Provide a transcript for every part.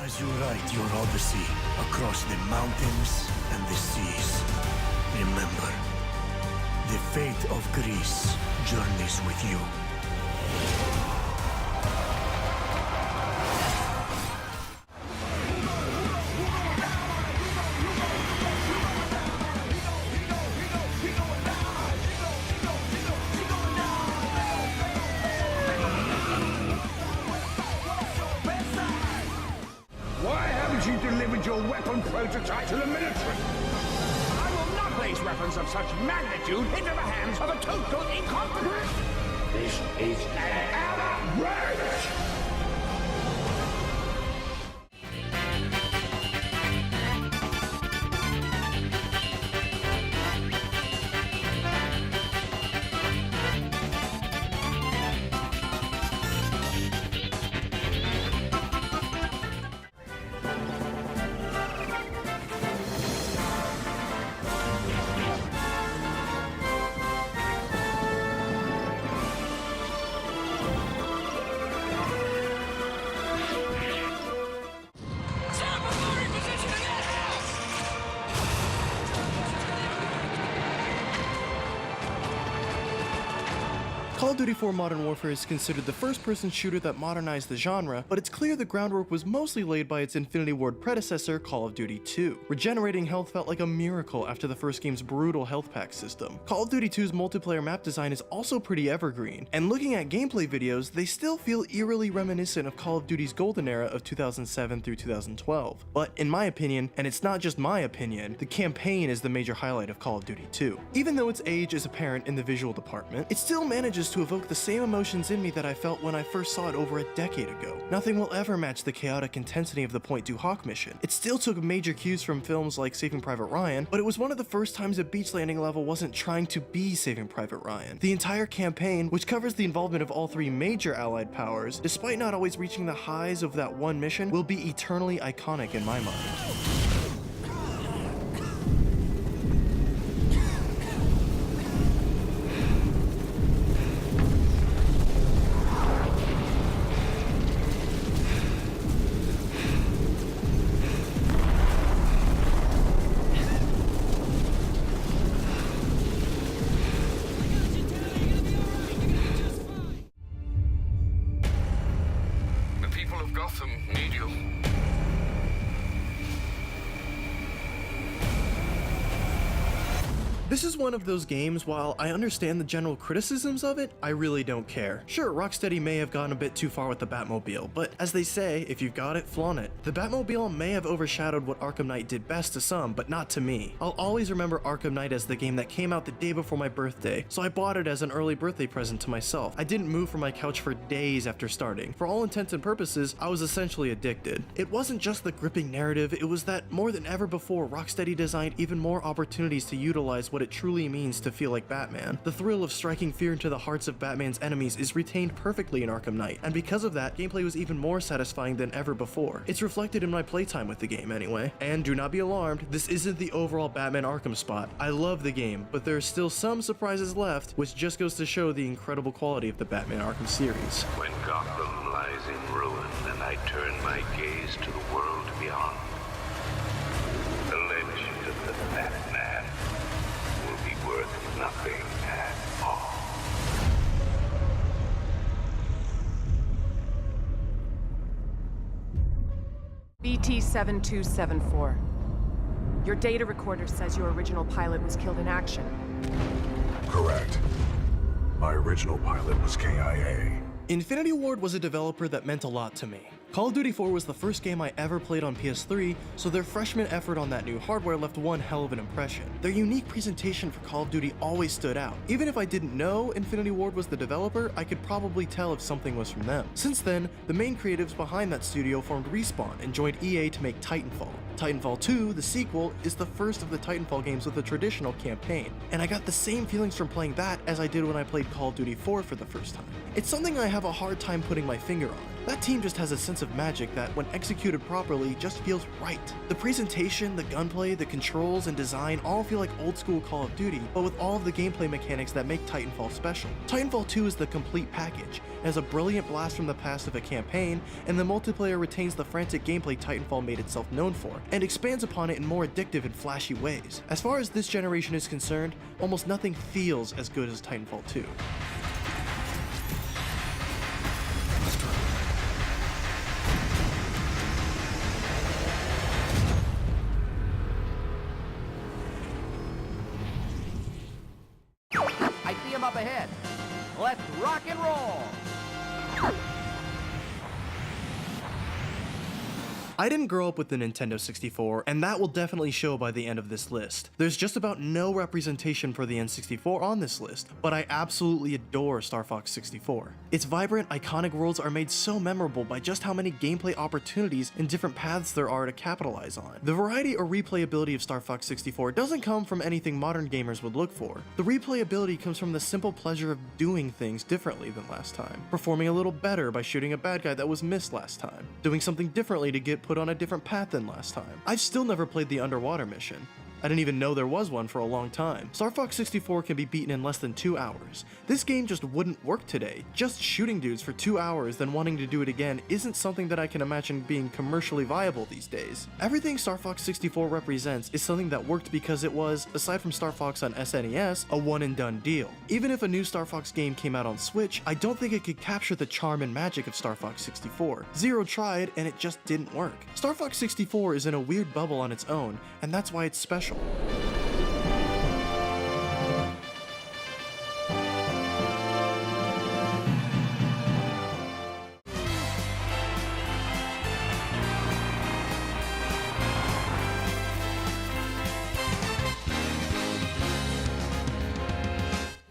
As you write your odyssey across the mountains and the seas, remember, the fate of Greece journeys with you. Why haven't you delivered your weapon prototype to the military? I will not place weapons of such magnitude into the hands of a total incompetent. This is an outrage! Call of Duty 4 Modern Warfare is considered the first-person shooter that modernized the genre, but it's clear the groundwork was mostly laid by its Infinity Ward predecessor, Call of Duty 2. Regenerating health felt like a miracle after the first game's brutal health pack system. Call of Duty 2's multiplayer map design is also pretty evergreen, and looking at gameplay videos, they still feel eerily reminiscent of Call of Duty's golden era of 2007 through 2012. But in my opinion, and it's not just my opinion, the campaign is the major highlight of Call of Duty 2. Even though its age is apparent in the visual department, it still manages to evoke the same emotions in me that I felt when I first saw it over a decade ago. Nothing will ever match the chaotic intensity of the Point Du Hoc mission. It still took major cues from films like Saving Private Ryan, but it was one of the first times a beach landing level wasn't trying to be Saving Private Ryan. The entire campaign, which covers the involvement of all three major allied powers, despite not always reaching the highs of that one mission, will be eternally iconic in my mind. Gotham need you. This is one of those games, while I understand the general criticisms of it, I really don't care. Sure, Rocksteady may have gone a bit too far with the Batmobile, but as they say, if you've got it, flaunt it. The Batmobile may have overshadowed what Arkham Knight did best to some, but not to me. I'll always remember Arkham Knight as the game that came out the day before my birthday, so I bought it as an early birthday present to myself. I didn't move from my couch for days after starting. For all intents and purposes, I was essentially addicted. It wasn't just the gripping narrative, it was that more than ever before, Rocksteady designed even more opportunities to utilize what it truly means to feel like Batman. The thrill of striking fear into the hearts of Batman's enemies is retained perfectly in Arkham Knight, and because of that, gameplay was even more satisfying than ever before. It's reflected in my playtime with the game anyway. And do not be alarmed, this isn't the overall Batman Arkham spot. I love the game, but there's still some surprises left, which just goes to show the incredible quality of the Batman Arkham series. When Gotham lies in ruin and I turn my gaze to the world beyond, the legend of the Batman will be worth nothing at all. BT-7274. Your data recorder says your original pilot was killed in action. Correct. My original pilot was KIA. Infinity Ward was a developer that meant a lot to me. Call of Duty 4 was the first game I ever played on PS3, so their freshman effort on that new hardware left one hell of an impression. Their unique presentation for Call of Duty always stood out. Even if I didn't know Infinity Ward was the developer, I could probably tell if something was from them. Since then, the main creatives behind that studio formed Respawn and joined EA to make Titanfall. Titanfall 2, the sequel, is the first of the Titanfall games with a traditional campaign, and I got the same feelings from playing that as I did when I played Call of Duty 4 for the first time. It's something I have a hard time putting my finger on. That team just has a sense of magic that, when executed properly, just feels right. The presentation, the gunplay, the controls, and design all feel like old school Call of Duty, but with all of the gameplay mechanics that make Titanfall special. Titanfall 2 is the complete package. It has a brilliant blast from the past of a campaign, and the multiplayer retains the frantic gameplay Titanfall made itself known for, and expands upon it in more addictive and flashy ways. As far as this generation is concerned, almost nothing feels as good as Titanfall 2. I see him up ahead. Let's rock and roll! I didn't grow up with the Nintendo 64, and that will definitely show by the end of this list. There's just about no representation for the N64 on this list, but I absolutely adore Star Fox 64. Its vibrant, iconic worlds are made so memorable by just how many gameplay opportunities and different paths there are to capitalize on. The variety or replayability of Star Fox 64 doesn't come from anything modern gamers would look for. The replayability comes from the simple pleasure of doing things differently than last time, performing a little better by shooting a bad guy that was missed last time, doing something differently to get put on a different path than last time. I've still never played the underwater mission. I didn't even know there was one for a long time. Star Fox 64 can be beaten in less than 2 hours. This game just wouldn't work today. Just shooting dudes for 2 hours then wanting to do it again isn't something that I can imagine being commercially viable these days. Everything Star Fox 64 represents is something that worked because it was, aside from Star Fox on SNES, a one and done deal. Even if a new Star Fox game came out on Switch, I don't think it could capture the charm and magic of Star Fox 64. Zero tried and it just didn't work. Star Fox 64 is in a weird bubble on its own, and that's why it's special.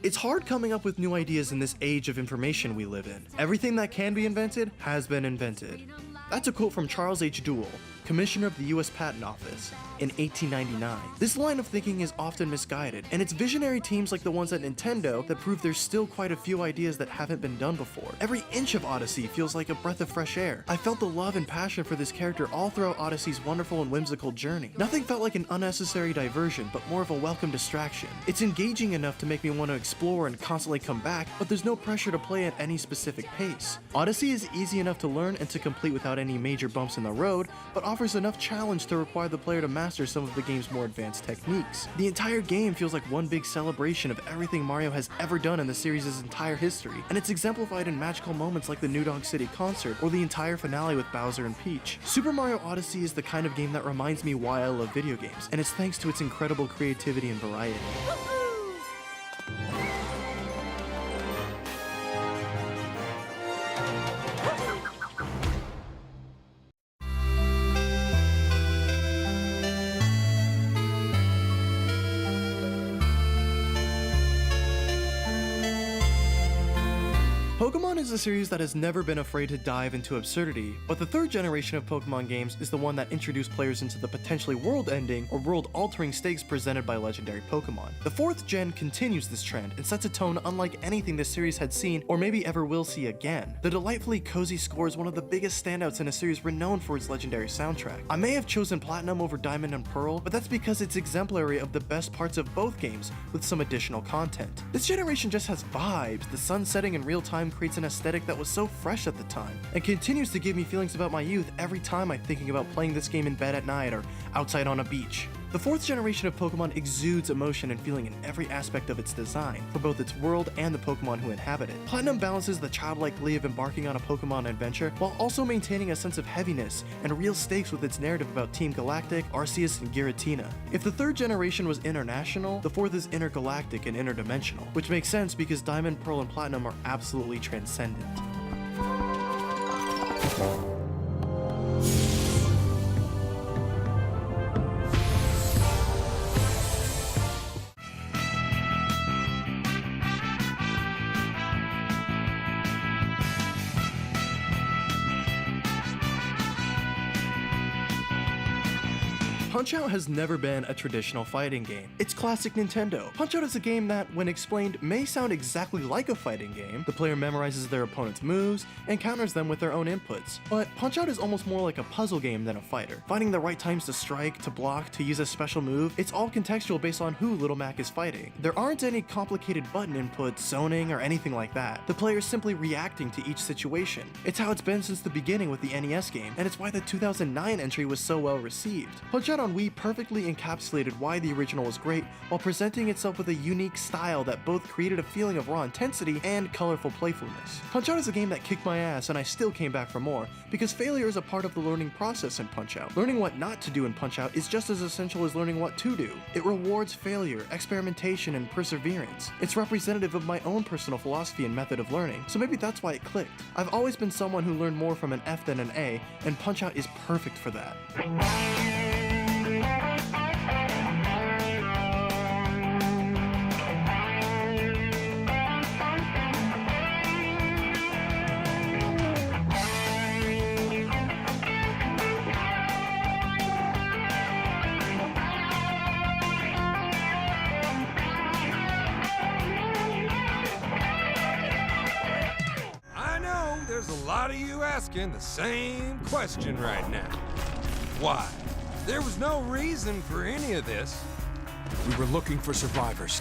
It's hard coming up with new ideas in this age of information we live in. Everything that can be invented has been invented. That's a quote from Charles H. Dewey, Commissioner of the U.S. Patent Office, in 1899. This line of thinking is often misguided, and it's visionary teams like the ones at Nintendo that prove there's still quite a few ideas that haven't been done before. Every inch of Odyssey feels like a breath of fresh air. I felt the love and passion for this character all throughout Odyssey's wonderful and whimsical journey. Nothing felt like an unnecessary diversion, but more of a welcome distraction. It's engaging enough to make me want to explore and constantly come back, but there's no pressure to play at any specific pace. Odyssey is easy enough to learn and to complete without any major bumps in the road, but offers enough challenge to require the player to master some of the game's more advanced techniques. The entire game feels like one big celebration of everything Mario has ever done in the series' entire history, and it's exemplified in magical moments like the New Donk City concert or the entire finale with Bowser and Peach. Super Mario Odyssey is the kind of game that reminds me why I love video games, and it's thanks to its incredible creativity and variety. Pokemon is a series that has never been afraid to dive into absurdity, but the third generation of Pokemon games is the one that introduced players into the potentially world-ending or world-altering stakes presented by legendary Pokemon. The fourth gen continues this trend and sets a tone unlike anything this series had seen or maybe ever will see again. The delightfully cozy score is one of the biggest standouts in a series renowned for its legendary soundtrack. I may have chosen Platinum over Diamond and Pearl, but that's because it's exemplary of the best parts of both games with some additional content. This generation just has vibes. The sun setting in real time creates an aesthetic that was so fresh at the time, and continues to give me feelings about my youth every time I'm thinking about playing this game in bed at night or outside on a beach. The fourth generation of Pokemon exudes emotion and feeling in every aspect of its design, for both its world and the Pokemon who inhabit it. Platinum balances the childlike glee of embarking on a Pokemon adventure while also maintaining a sense of heaviness and real stakes with its narrative about Team Galactic, Arceus, and Giratina. If the third generation was international, the fourth is intergalactic and interdimensional, which makes sense because Diamond, Pearl, and Platinum are absolutely transcendent. Punch-Out has never been a traditional fighting game. It's classic Nintendo. Punch-Out is a game that, when explained, may sound exactly like a fighting game. The player memorizes their opponent's moves and counters them with their own inputs. But Punch-Out is almost more like a puzzle game than a fighter. Finding the right times to strike, to block, to use a special move, it's all contextual based on who Little Mac is fighting. There aren't any complicated button inputs, zoning, or anything like that. The player is simply reacting to each situation. It's how it's been since the beginning with the NES game, and it's why the 2009 entry was so well received. Punch-Out on Wii perfectly encapsulated why the original was great, while presenting itself with a unique style that both created a feeling of raw intensity and colorful playfulness. Punch-Out is a game that kicked my ass, and I still came back for more, because failure is a part of the learning process in Punch-Out. Learning what not to do in Punch-Out is just as essential as learning what to do. It rewards failure, experimentation, and perseverance. It's representative of my own personal philosophy and method of learning, so maybe that's why it clicked. I've always been someone who learned more from an F than an A, and Punch-Out is perfect for that. There's a lot of you asking the same question right now. Why? There was no reason for any of this. We were looking for survivors.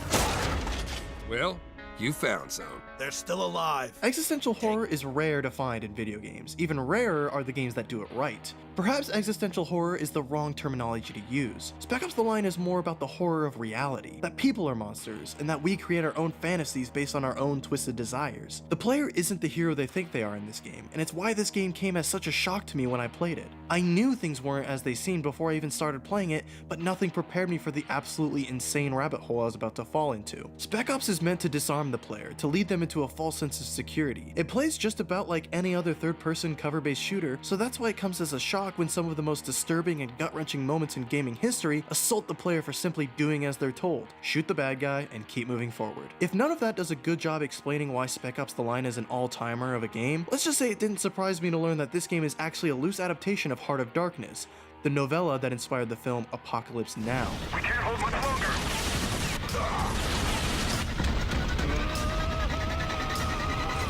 Well, you found some. They're still alive. Existential horror is rare to find in video games. Even rarer are the games that do it right. Perhaps existential horror is the wrong terminology to use. Spec Ops: The Line is more about the horror of reality, that people are monsters, and that we create our own fantasies based on our own twisted desires. The player isn't the hero they think they are in this game, and it's why this game came as such a shock to me when I played it. I knew things weren't as they seemed before I even started playing it, but nothing prepared me for the absolutely insane rabbit hole I was about to fall into. Spec Ops is meant to disarm the player, to lead them into a false sense of security. It plays just about like any other third-person cover-based shooter, so that's why it comes as a shock when some of the most disturbing and gut-wrenching moments in gaming history assault the player for simply doing as they're told. Shoot the bad guy and keep moving forward. If none of that does a good job explaining why Spec Ops: The Line is an all-timer of a game, let's just say it didn't surprise me to learn that this game is actually a loose adaptation of Heart of Darkness, the novella that inspired the film Apocalypse Now. We can't hold much longer.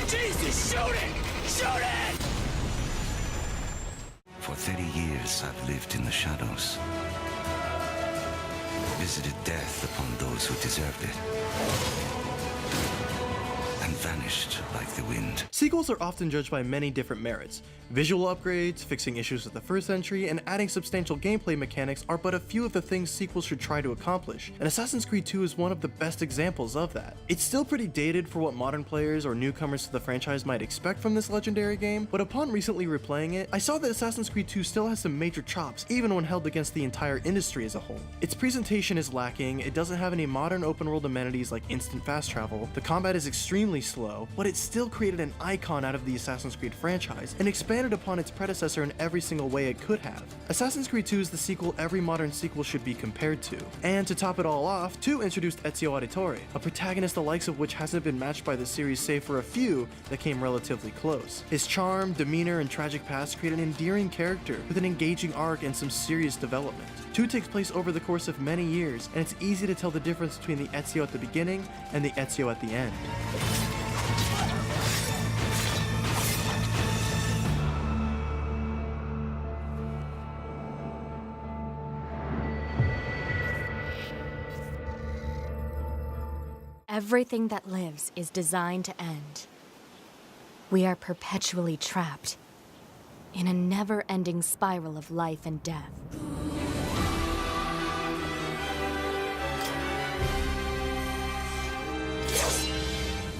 Jesus, shoot it! Shoot it! For 30 years, I've lived in the shadows. Visited death upon those who deserved it. And vanished like the wind. Sequels are often judged by many different merits. Visual upgrades, fixing issues with the first entry, and adding substantial gameplay mechanics are but a few of the things sequels should try to accomplish, and Assassin's Creed 2 is one of the best examples of that. It's still pretty dated for what modern players or newcomers to the franchise might expect from this legendary game, but upon recently replaying it, I saw that Assassin's Creed 2 still has some major chops, even when held against the entire industry as a whole. Its presentation is lacking, it doesn't have any modern open world amenities like instant fast travel, the combat is extremely slow, but it still created an icon out of the Assassin's Creed franchise, and expanded upon its predecessor in every single way it could have. Assassin's Creed 2 is the sequel every modern sequel should be compared to. And to top it all off, 2 introduced Ezio Auditore, a protagonist the likes of which hasn't been matched by the series save for a few that came relatively close. His charm, demeanor, and tragic past create an endearing character with an engaging arc and some serious development. 2 takes place over the course of many years, and it's easy to tell the difference between the Ezio at the beginning and the Ezio at the end. Everything that lives is designed to end. We are perpetually trapped in a never-ending spiral of life and death.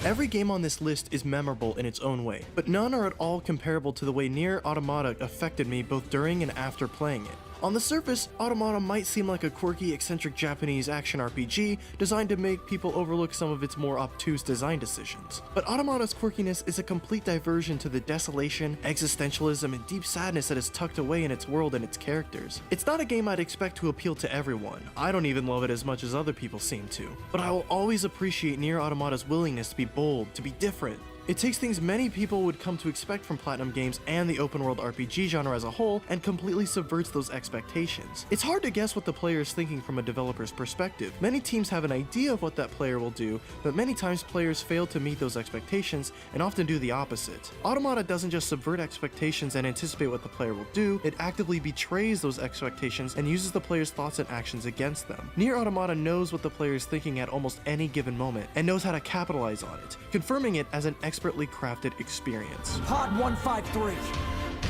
Every game on this list is memorable in its own way, but none are at all comparable to the way Nier Automata affected me both during and after playing it. On the surface, Automata might seem like a quirky, eccentric Japanese action RPG designed to make people overlook some of its more obtuse design decisions. But Automata's quirkiness is a complete diversion to the desolation, existentialism, and deep sadness that is tucked away in its world and its characters. It's not a game I'd expect to appeal to everyone. I don't even love it as much as other people seem to. But I will always appreciate Nier Automata's willingness to be bold, to be different, It takes things many people would come to expect from Platinum Games and the open world RPG genre as a whole and completely subverts those expectations. It's hard to guess what the player is thinking from a developer's perspective. Many teams have an idea of what that player will do, but many times players fail to meet those expectations and often do the opposite. Automata doesn't just subvert expectations and anticipate what the player will do, it actively betrays those expectations and uses the player's thoughts and actions against them. Nier Automata knows what the player is thinking at almost any given moment and knows how to capitalize on it, confirming it as an expertly crafted experience. Pod 153,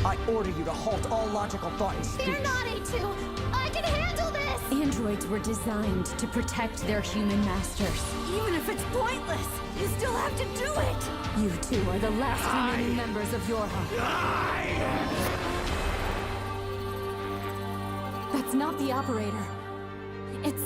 I order you to halt all logical thought and speech. Fear not, A2! I can handle this! Androids were designed to protect their human masters. Even if it's pointless, you still have to do it! You two are the last remaining members of Yorha. That's not the operator. It's